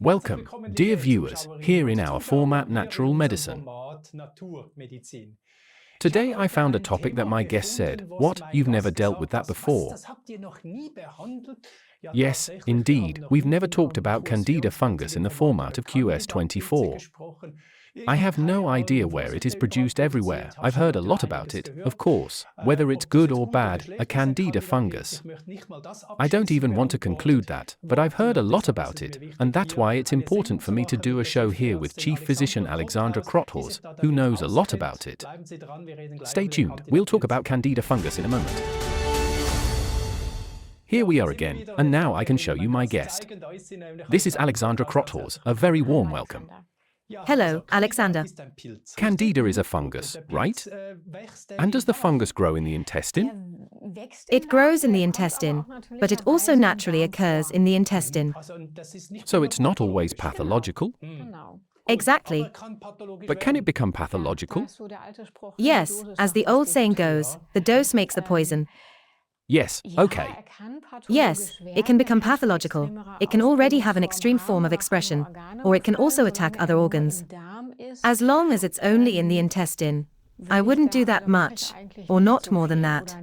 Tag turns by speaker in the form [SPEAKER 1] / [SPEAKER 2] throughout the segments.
[SPEAKER 1] Welcome, dear viewers, here in our format Natural Medicine. Today I found a topic that my guest said, "What, you've never dealt with that before?" Yes, indeed, we've never talked about Candida fungus in the format of QS24. I have no idea where it is produced everywhere. I've heard a lot about it, of course, whether it's good or bad, a Candida fungus. I don't even want to conclude that, but I've heard a lot about it, and that's why it's important for me to do a show here with Chief Physician Alexandra Kotthaus, who knows a lot about it. Stay tuned, we'll talk about Candida fungus in a moment. Here we are again, and now I can show you my guest. This is Alexandra Kotthaus, a very warm welcome.
[SPEAKER 2] Hello, Alexander.
[SPEAKER 1] Candida is a fungus, right? And does the fungus grow in the intestine?
[SPEAKER 2] It grows in the intestine, but it also naturally occurs in the intestine.
[SPEAKER 1] So it's not always pathological?
[SPEAKER 2] Exactly.
[SPEAKER 1] But can it become pathological?
[SPEAKER 2] Yes, as the old saying goes, the dose makes the poison.
[SPEAKER 1] Yes, okay.
[SPEAKER 2] Yes, it can become pathological. It can already have an extreme form of expression, or it can also attack other organs. As long as it's only in the intestine, I wouldn't do that much, or not more than that.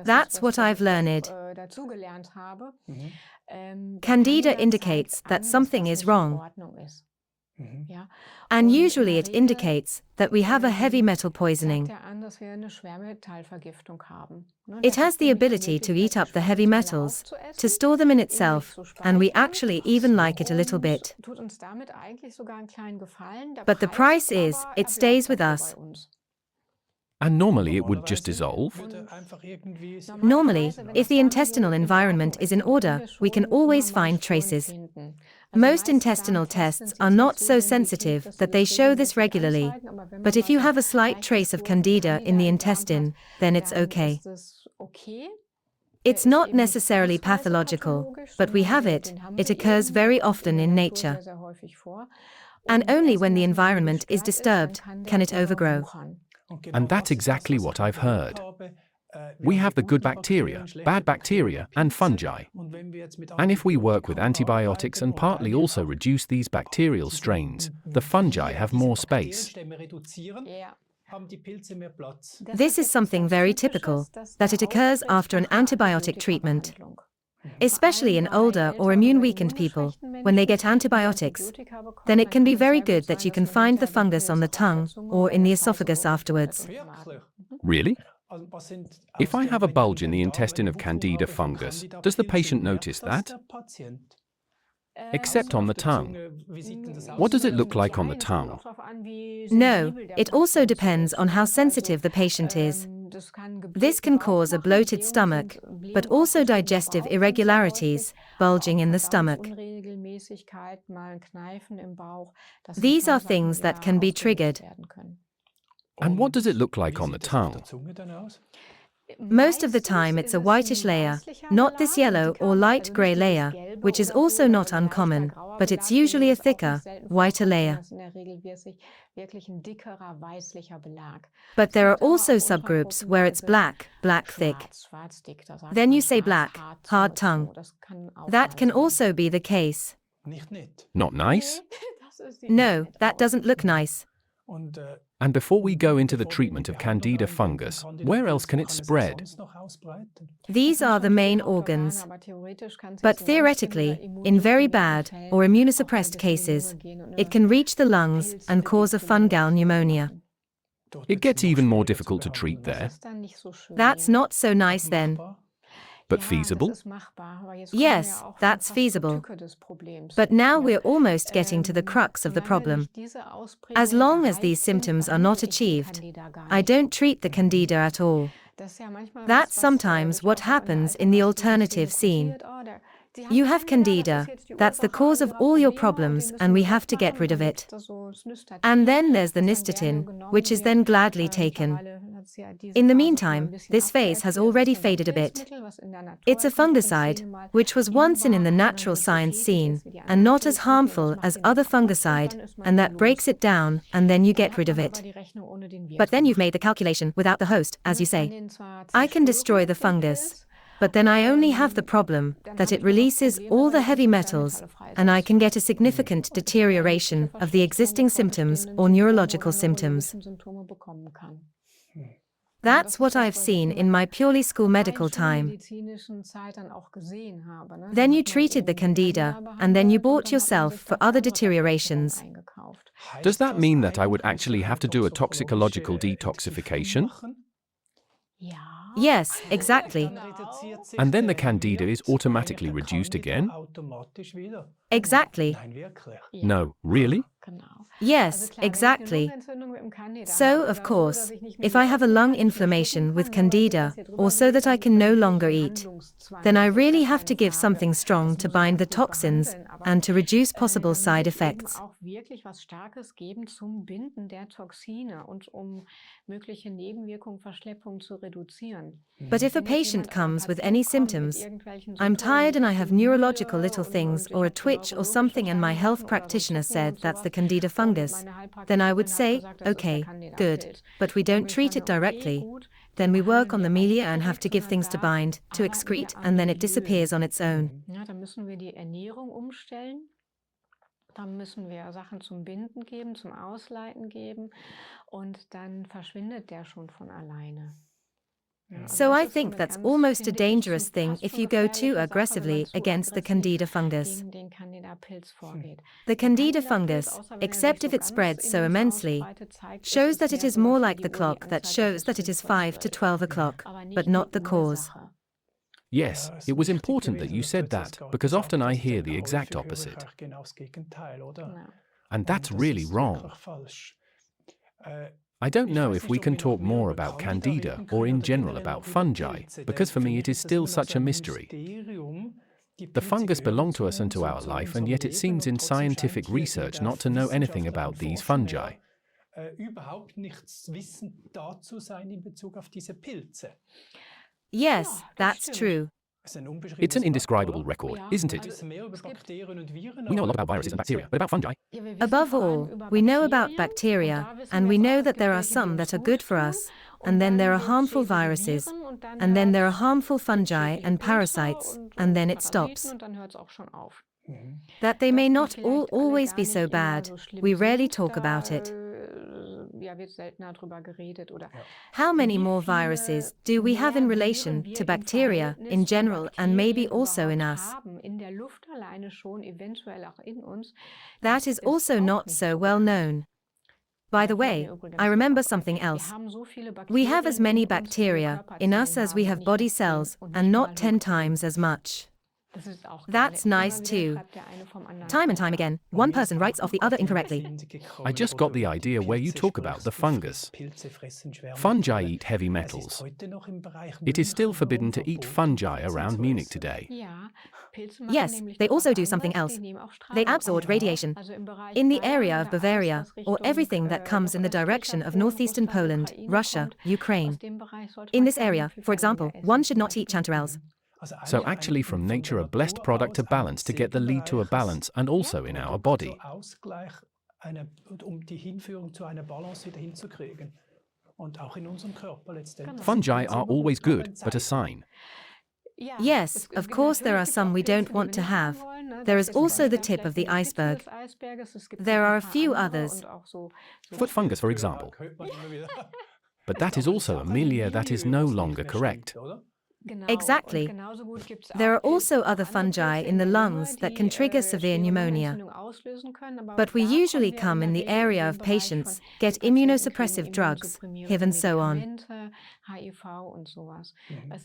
[SPEAKER 2] That's what I've learned. Candida indicates that something is wrong. And usually it indicates that we have a heavy metal poisoning. It has the ability to eat up the heavy metals, to store them in itself, and we actually even like it a little bit. But the price is, it stays with us.
[SPEAKER 1] And normally it would just dissolve?
[SPEAKER 2] Normally, if the intestinal environment is in order, we can always find traces. Most intestinal tests are not so sensitive that they show this regularly, but if you have a slight trace of Candida in the intestine, then it's okay. It's not necessarily pathological, but we have it. It occurs very often in nature. And only when the environment is disturbed can it overgrow.
[SPEAKER 1] And that's exactly what I've heard. We have the good bacteria, bad bacteria, and fungi. And if we work with antibiotics and partly also reduce these bacterial strains, the fungi have more space.
[SPEAKER 2] This is something very typical, that it occurs after an antibiotic treatment. Especially in older or immune-weakened people, when they get antibiotics, then it can be very good that you can find the fungus on the tongue or in the esophagus afterwards.
[SPEAKER 1] Really? If I have a bulge in the intestine of Candida fungus, does the patient notice that? Except on the tongue. What does it look like on the tongue?
[SPEAKER 2] No, it also depends on how sensitive the patient is. This can cause a bloated stomach, but also digestive irregularities, bulging in the stomach. These are things that can be triggered.
[SPEAKER 1] And what does it look like on the tongue?
[SPEAKER 2] Most of the time it's a whitish layer, not this yellow or light grey layer, which is also not uncommon, but it's usually a thicker, whiter layer. But there are also subgroups where it's black, thick. Then you say black, hard tongue. That can also be the case.
[SPEAKER 1] Not nice?
[SPEAKER 2] No, that doesn't look nice.
[SPEAKER 1] And before we go into the treatment of Candida fungus, where else can it spread?
[SPEAKER 2] These are the main organs. But theoretically, in very bad or immunosuppressed cases, it can reach the lungs and cause a fungal pneumonia.
[SPEAKER 1] It gets even more difficult to treat there.
[SPEAKER 2] That's not so nice then.
[SPEAKER 1] But feasible?
[SPEAKER 2] Yes, that's feasible. But now we're almost getting to the crux of the problem. As long as these symptoms are not achieved, I don't treat the Candida at all. That's sometimes what happens in the alternative scene. You have Candida, that's the cause of all your problems, and we have to get rid of it. And then there's the nystatin, which is then gladly taken. In the meantime, this phase has already faded a bit. It's a fungicide, which was once in the natural science scene, and not as harmful as other fungicide, and that breaks it down, and then you get rid of it. But then you've made the calculation without the host, as you say. I can destroy the fungus, But then I only have the problem that it releases all the heavy metals, and I can get a significant deterioration of the existing symptoms or neurological symptoms. That's what I've seen in my purely school medical time. Then you treated the Candida, and then you bought yourself for other deteriorations.
[SPEAKER 1] Does that mean that I would actually have to do a toxicological detoxification?
[SPEAKER 2] Yes, exactly.
[SPEAKER 1] And then the Candida is automatically reduced again?
[SPEAKER 2] Exactly.
[SPEAKER 1] No, really?
[SPEAKER 2] Yes, exactly. So, of course, if I have a lung inflammation with Candida, or so that I can no longer eat, then I really have to give something strong to bind the toxins and to reduce possible side effects. But if a patient comes with any symptoms, I'm tired and I have neurological little things or a twitch or something and my health practitioner said that's the Candida fungus, then I would say, okay, good, but we don't treat it directly. Then we work on the milia and have to give things to bind, to excrete, and then it disappears on its own.
[SPEAKER 3] Dann müssen wir Sachen zum Binden geben, zum Ausleiten geben und dann verschwindet der schon von alleine.
[SPEAKER 2] So I think that's almost a dangerous thing if you go too aggressively against the Candida fungus. The Candida fungus, except if it spreads so immensely, shows that it is more like the clock that shows that it is 5 to 12 o'clock, but not the cause.
[SPEAKER 1] Yes, it was important that you said that, because often I hear the exact opposite. And that's really wrong. I don't know if we can talk more about Candida or in general about fungi, because for me it is still such a mystery. The fungus belong to us and to our life, and yet it seems in scientific research not to know anything about these fungi.
[SPEAKER 2] Yes, that's true.
[SPEAKER 1] It's an indescribable record, isn't it? We know a lot about viruses and bacteria, but about fungi?
[SPEAKER 2] Above all, we know about bacteria, and we know that there are some that are good for us, and then there are harmful viruses, and then there are harmful fungi and parasites, and then it stops. That they may not all always be so bad, we rarely talk about it. How many more viruses do we have in relation to bacteria in general and maybe also in us? That is also not so well known. By the way, I remember something else. We have as many bacteria in us as we have body cells, and not 10 times as much. That's nice too. Time and time again, one person writes off the other incorrectly.
[SPEAKER 1] I just got the idea where you talk about the fungus. Fungi eat heavy metals. It is still forbidden to eat fungi around Munich today.
[SPEAKER 2] Yes, they also do something else. They absorb radiation. In the area of Bavaria, or everything that comes in the direction of northeastern Poland, Russia, Ukraine. In this area, for example, one should not eat chanterelles.
[SPEAKER 1] So actually from nature a blessed product to balance to get the lead to a balance and also in our body. Fungi are always good, but a sign.
[SPEAKER 2] Yes, of course there are some we don't want to have. There is also the tip of the iceberg. There are a few others.
[SPEAKER 1] Foot fungus, for example. But that is also a milia that is no longer correct.
[SPEAKER 2] Exactly. There are also other fungi in the lungs that can trigger severe pneumonia. But we usually come in the area of patients, get immunosuppressive drugs, HIV and so on.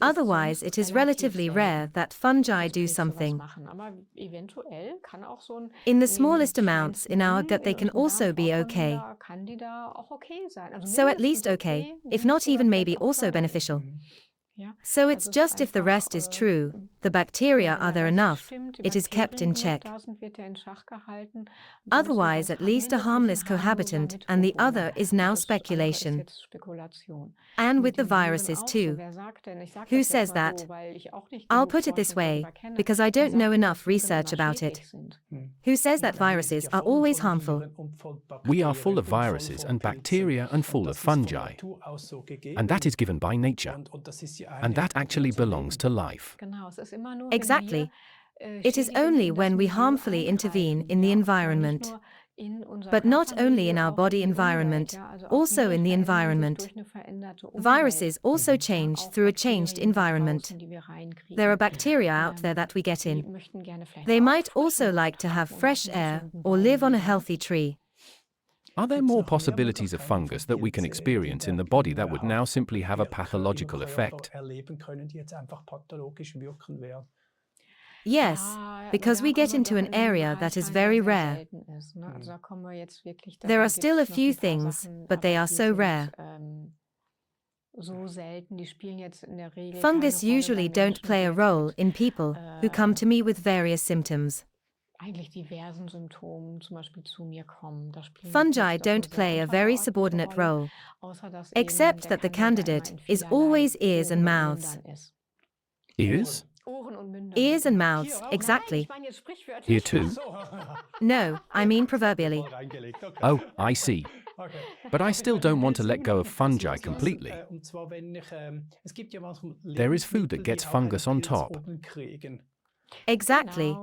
[SPEAKER 2] Otherwise, it is relatively rare that fungi do something. In the smallest amounts in our gut they can also be okay. So at least okay, if not even maybe also beneficial. So it's just if the rest is true, the bacteria are there enough, it is kept in check. Otherwise at least a harmless cohabitant and the other is now speculation. And with the viruses too. Who says that? I'll put it this way, because I don't know enough research about it. Who says that viruses are always harmful?
[SPEAKER 1] We are full of viruses and bacteria and full of fungi. And that is given by nature. And that actually belongs to life.
[SPEAKER 2] Exactly. It is only when we harmfully intervene in the environment. But not only in our body environment, also in the environment. Viruses also change through a changed environment. There are bacteria out there that we get in. They might also like to have fresh air or live on a healthy tree.
[SPEAKER 1] Are there more possibilities of fungus that we can experience in the body that would now simply have a pathological effect?
[SPEAKER 2] Yes, because we get into an area that is very rare. There are still a few things, but they are so rare. Fungus usually don't play a role in people who come to me with various symptoms. Fungi don't play a very subordinate role, except that the candidate is always ears and mouths.
[SPEAKER 1] Ears?
[SPEAKER 2] Ears and mouths, exactly.
[SPEAKER 1] Here too?
[SPEAKER 2] No, I mean proverbially.
[SPEAKER 1] Oh, I see. But I still don't want to let go of fungi completely. There is food that gets fungus on top.
[SPEAKER 2] Exactly.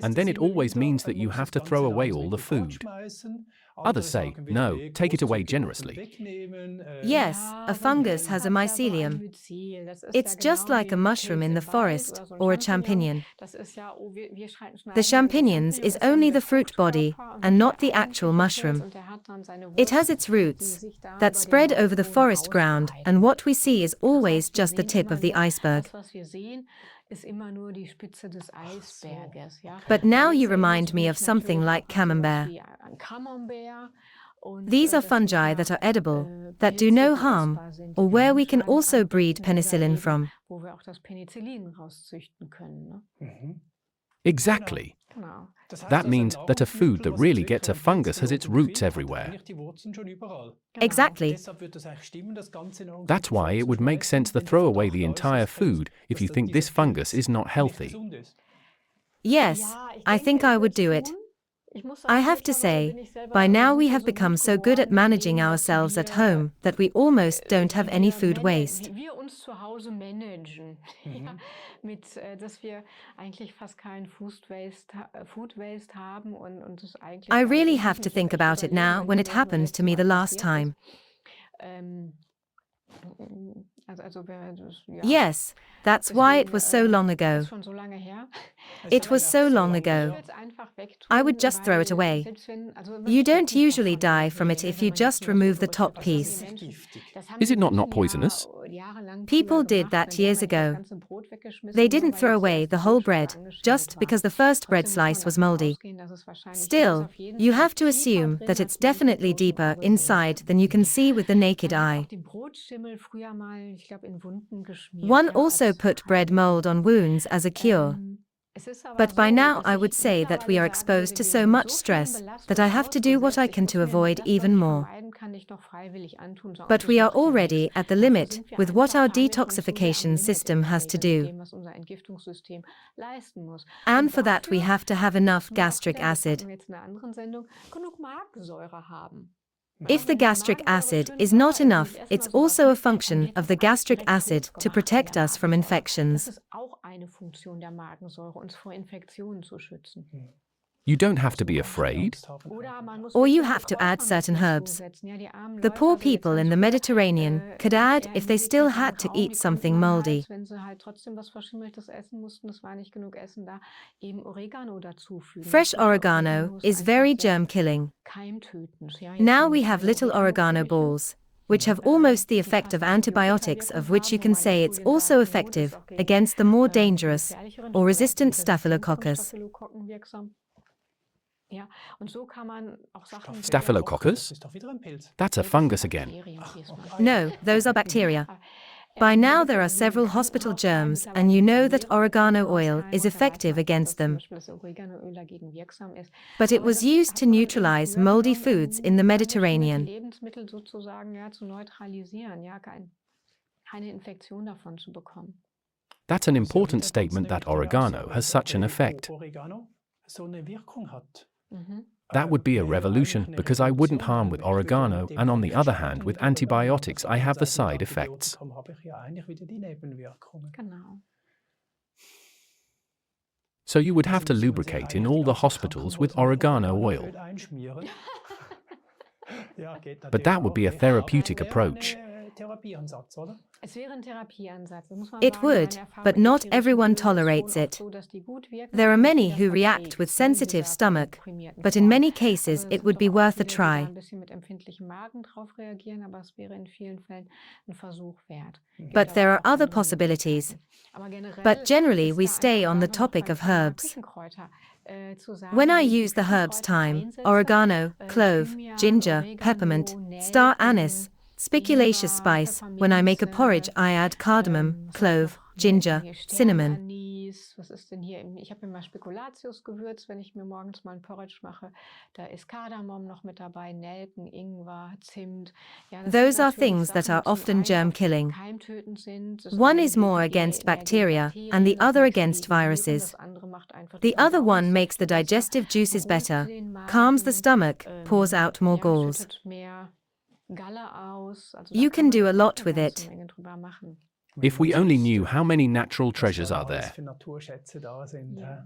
[SPEAKER 1] And then it always means that you have to throw away all the food. Others say, no, take it away generously.
[SPEAKER 2] Yes, a fungus has a mycelium. It's just like a mushroom in the forest or a champignon. The champignons is only the fruit body and not the actual mushroom. It has its roots that spread over the forest ground, and what we see is always just the tip of the iceberg. But now you remind me of something like camembert. These are fungi that are edible, that do no harm, or where we can also breed penicillin from.
[SPEAKER 1] Exactly. That means that a food that really gets a fungus has its roots everywhere.
[SPEAKER 2] Exactly.
[SPEAKER 1] That's why it would make sense to throw away the entire food if you think this fungus is not healthy.
[SPEAKER 2] Yes, I think I would do it. I have to say, by now we have become so good at managing ourselves at home that we almost don't have any food waste. I really have to think about it now when it happened to me the last time. Yes, that's why it was so long ago. It was so long ago. I would just throw it away. You don't usually die from it if you just remove the top piece.
[SPEAKER 1] Is it not poisonous?
[SPEAKER 2] People did that years ago. They didn't throw away the whole bread, just because the first bread slice was moldy. Still, you have to assume that it's definitely deeper inside than you can see with the naked eye. One also put bread mold on wounds as a cure. But by now I would say that we are exposed to so much stress that I have to do what I can to avoid even more. But we are already at the limit with what our detoxification system has to do. And for that we have to have enough gastric acid. If the gastric acid is not enough, it's also a function of the gastric acid to protect us from infections.
[SPEAKER 1] You don't have to be afraid.
[SPEAKER 2] Or you have to add certain herbs. The poor people in the Mediterranean could add if they still had to eat something moldy. Fresh oregano is very germ-killing. Now we have little oregano balls, which have almost the effect of antibiotics, of which you can say it's also effective against the more dangerous or resistant Staphylococcus.
[SPEAKER 1] Staphylococcus? That's a fungus again.
[SPEAKER 2] No, those are bacteria. By now there are several hospital germs, and you know that oregano oil is effective against them. But it was used to neutralize moldy foods in the Mediterranean.
[SPEAKER 1] That's an important statement, that oregano has such an effect. That would be a revolution, because I wouldn't harm with oregano, and on the other hand, with antibiotics, I have the side effects.
[SPEAKER 3] Genau.
[SPEAKER 1] So you would have to lubricate in all the hospitals with oregano oil. But that would be a therapeutic approach.
[SPEAKER 3] Es wäre ein Therapieansatz, das muss man
[SPEAKER 2] It
[SPEAKER 3] sagen,
[SPEAKER 2] would,
[SPEAKER 3] meine Erfahrung
[SPEAKER 2] but
[SPEAKER 3] ist,
[SPEAKER 2] not
[SPEAKER 3] dass die
[SPEAKER 2] everyone
[SPEAKER 3] Rezepturen
[SPEAKER 2] tolerates
[SPEAKER 3] schon
[SPEAKER 2] it.
[SPEAKER 3] auch so, dass die gut wirken,
[SPEAKER 2] There are
[SPEAKER 3] aber
[SPEAKER 2] many
[SPEAKER 3] nicht
[SPEAKER 2] who
[SPEAKER 3] in der
[SPEAKER 2] react with
[SPEAKER 3] Qualität,
[SPEAKER 2] sensitive
[SPEAKER 3] dieser
[SPEAKER 2] stomach,
[SPEAKER 3] komprimierten
[SPEAKER 2] but in
[SPEAKER 3] Form.
[SPEAKER 2] many cases
[SPEAKER 3] Also
[SPEAKER 2] it
[SPEAKER 3] es
[SPEAKER 2] would
[SPEAKER 3] gibt
[SPEAKER 2] be
[SPEAKER 3] auch
[SPEAKER 2] worth a
[SPEAKER 3] viele, die da
[SPEAKER 2] try.
[SPEAKER 3] ein bisschen mit empfindlichem Magen drauf reagieren, aber es wäre in vielen Fällen ein Versuch wert. Gibt
[SPEAKER 2] But
[SPEAKER 3] aber
[SPEAKER 2] there are
[SPEAKER 3] auch
[SPEAKER 2] other
[SPEAKER 3] andere
[SPEAKER 2] possibilities.
[SPEAKER 3] Möglichkeiten. Aber
[SPEAKER 2] But generally
[SPEAKER 3] ist
[SPEAKER 2] we
[SPEAKER 3] da
[SPEAKER 2] stay
[SPEAKER 3] einfach
[SPEAKER 2] on the
[SPEAKER 3] gerade noch
[SPEAKER 2] topic
[SPEAKER 3] beim
[SPEAKER 2] of
[SPEAKER 3] Thema
[SPEAKER 2] herbs.
[SPEAKER 3] Küchenkräuter zu
[SPEAKER 2] When
[SPEAKER 3] sagen,
[SPEAKER 2] I
[SPEAKER 3] wie ich
[SPEAKER 2] use
[SPEAKER 3] die
[SPEAKER 2] the herbs
[SPEAKER 3] Küchenkräuter
[SPEAKER 2] thyme,
[SPEAKER 3] einsetze.
[SPEAKER 2] oregano, clove,
[SPEAKER 3] Thymian,
[SPEAKER 2] ginger,
[SPEAKER 3] Oregano,
[SPEAKER 2] peppermint,
[SPEAKER 3] Nelken,
[SPEAKER 2] star anise, speculaceous
[SPEAKER 3] Ingwer,
[SPEAKER 2] spice. When I make a porridge, I add cardamom,
[SPEAKER 3] was habe ich
[SPEAKER 2] clove,
[SPEAKER 3] noch?
[SPEAKER 2] ginger,
[SPEAKER 3] Hier
[SPEAKER 2] cinnamon.
[SPEAKER 3] Sternanis. Was ist denn hier? Ich habe immer Spekulatius-Gewürz, wenn ich mir morgens mal ein Porridge mache. Da ist Kardamom noch mit dabei, Nelken, Ingwer, Zimt. Ja, das
[SPEAKER 2] Those
[SPEAKER 3] sind
[SPEAKER 2] are
[SPEAKER 3] natürlich
[SPEAKER 2] things that
[SPEAKER 3] Sachen,
[SPEAKER 2] are
[SPEAKER 3] die zum
[SPEAKER 2] often
[SPEAKER 3] einen
[SPEAKER 2] germ
[SPEAKER 3] auch
[SPEAKER 2] killing.
[SPEAKER 3] keimtötend sind. Das
[SPEAKER 2] One
[SPEAKER 3] eine
[SPEAKER 2] is more
[SPEAKER 3] wirkt
[SPEAKER 2] against
[SPEAKER 3] mehr gegen
[SPEAKER 2] bacteria, and the
[SPEAKER 3] Bakterien, das
[SPEAKER 2] other
[SPEAKER 3] wirkt für
[SPEAKER 2] against
[SPEAKER 3] die Nieren,
[SPEAKER 2] viruses.
[SPEAKER 3] das andere macht einfach
[SPEAKER 2] The
[SPEAKER 3] die
[SPEAKER 2] other one makes the
[SPEAKER 3] Verdauungstrakt besser,
[SPEAKER 2] digestive juices
[SPEAKER 3] beruhigt
[SPEAKER 2] better,
[SPEAKER 3] den
[SPEAKER 2] calms the
[SPEAKER 3] Magen,
[SPEAKER 2] stomach, pours out more
[SPEAKER 3] ja,
[SPEAKER 2] galls.
[SPEAKER 3] schüttet mehr Galle aus. Also
[SPEAKER 2] You
[SPEAKER 3] da kann
[SPEAKER 2] can
[SPEAKER 3] man
[SPEAKER 2] do a
[SPEAKER 3] auch
[SPEAKER 2] lot
[SPEAKER 3] eine
[SPEAKER 2] with
[SPEAKER 3] ganze
[SPEAKER 2] it.
[SPEAKER 3] Menge drüber machen.
[SPEAKER 1] If we only knew how many natural treasures are there.
[SPEAKER 3] Ja.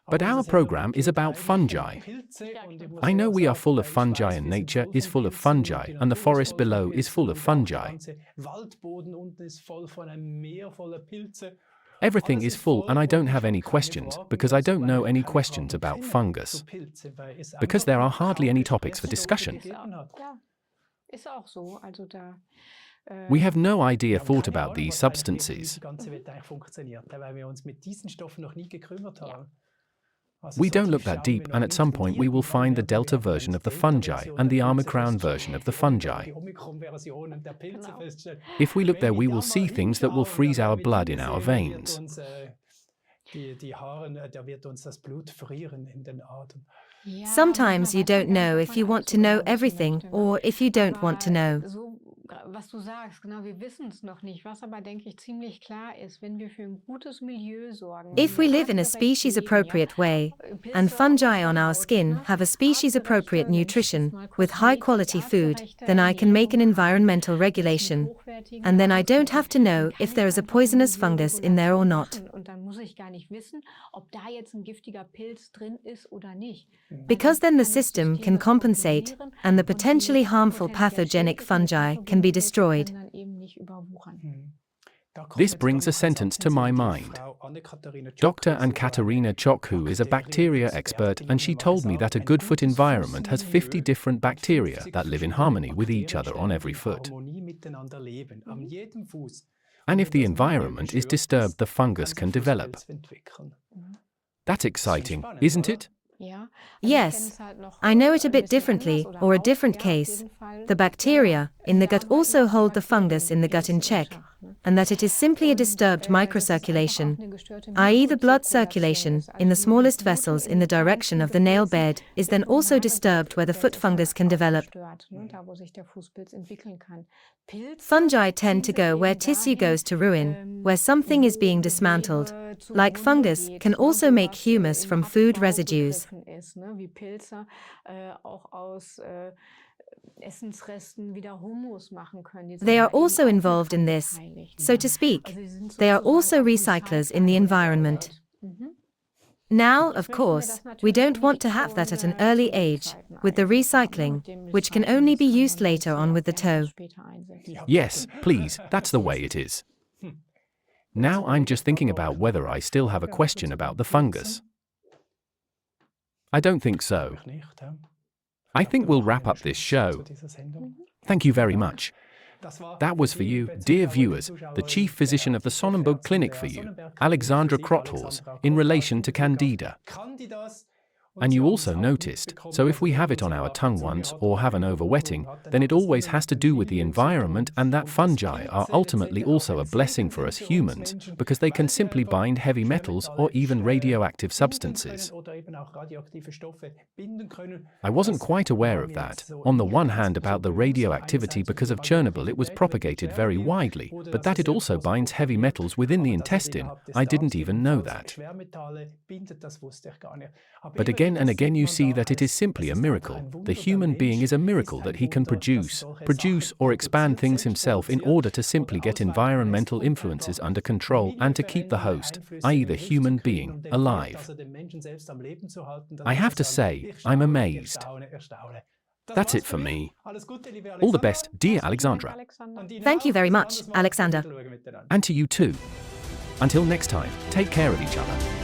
[SPEAKER 1] But our program is about fungi. I know we are full of fungi and nature is full of fungi and the forest below is full of fungi. Everything is full and I don't have any questions because I don't know any questions about fungus. Because there are hardly any topics for discussion.
[SPEAKER 3] Ja, ist auch so. Also da
[SPEAKER 1] We have no idea thought about these substances. We don't look that deep, and at some point we will find the delta version of the fungi and the omicron version of the fungi. If we look there, we will see things that will freeze our blood in our veins.
[SPEAKER 2] Sometimes you don't know if you want to know everything or if you don't want to know.
[SPEAKER 3] Was du sagst, genau, wir wissen es noch nicht. Was aber, denke ich, ziemlich klar ist, wenn wir für ein gutes Milieu sorgen.
[SPEAKER 2] If we live in a species-appropriate way, and fungi on our skin have a species-appropriate nutrition, with high-quality food, then I can make an environmental regulation. And then I don't have to know if there is a poisonous fungus in there or not.
[SPEAKER 3] Und dann muss ich gar nicht wissen, ob da jetzt ein giftiger Pilz drin ist oder nicht.
[SPEAKER 2] Because then the system can compensate, and the potentially harmful pathogenic fungi can be destroyed.
[SPEAKER 1] This brings a sentence to my mind. Dr. Anne-Katharina Chock, who is a bacteria expert, and she told me that a good foot environment has 50 different bacteria that live in harmony with each other on every foot. And if the environment is disturbed, the fungus can develop. That's exciting, isn't it?
[SPEAKER 2] Yes, I know it a bit differently, or a different case. The bacteria in the gut also hold the fungus in the gut in check, and that it is simply a disturbed microcirculation, i.e. the blood circulation in the smallest vessels in the direction of the nail bed is then also disturbed where the foot fungus can develop. Fungi tend to go where tissue goes to ruin, where something is being dismantled. Like fungus can also make humus from food residues. They are also involved in this, so to speak. They are also recyclers in the environment. Now, of course, we don't want to have that at an early age, with the recycling, which can only be used later on with the toe.
[SPEAKER 1] Yes, please, that's the way it is. Now I'm just thinking about whether I still have a question about the fungus. I don't think so. I think we'll wrap up this show. Thank you very much. That was for you, dear viewers, the chief physician of the Sonnenberg Clinic for you, Alexandra Kotthaus, in relation to Candida. And you also noticed, so if we have it on our tongue once or have an overwetting, then it always has to do with the environment, and that fungi are ultimately also a blessing for us humans, because they can simply bind heavy metals or even radioactive substances. I wasn't quite aware of that. On the one hand, about the radioactivity, because of Chernobyl it was propagated very widely, but that it also binds heavy metals within the intestine, I didn't even know that. But again, again and again you see that it is simply a miracle. The human being is a miracle that he can produce or expand things himself in order to simply get environmental influences under control and to keep the host, i.e. the human being, alive. I have to say, I'm amazed. That's it for me. All the best, dear Alexandra.
[SPEAKER 2] Thank you very much, Alexander.
[SPEAKER 1] And to you too. Until next time, take care of each other.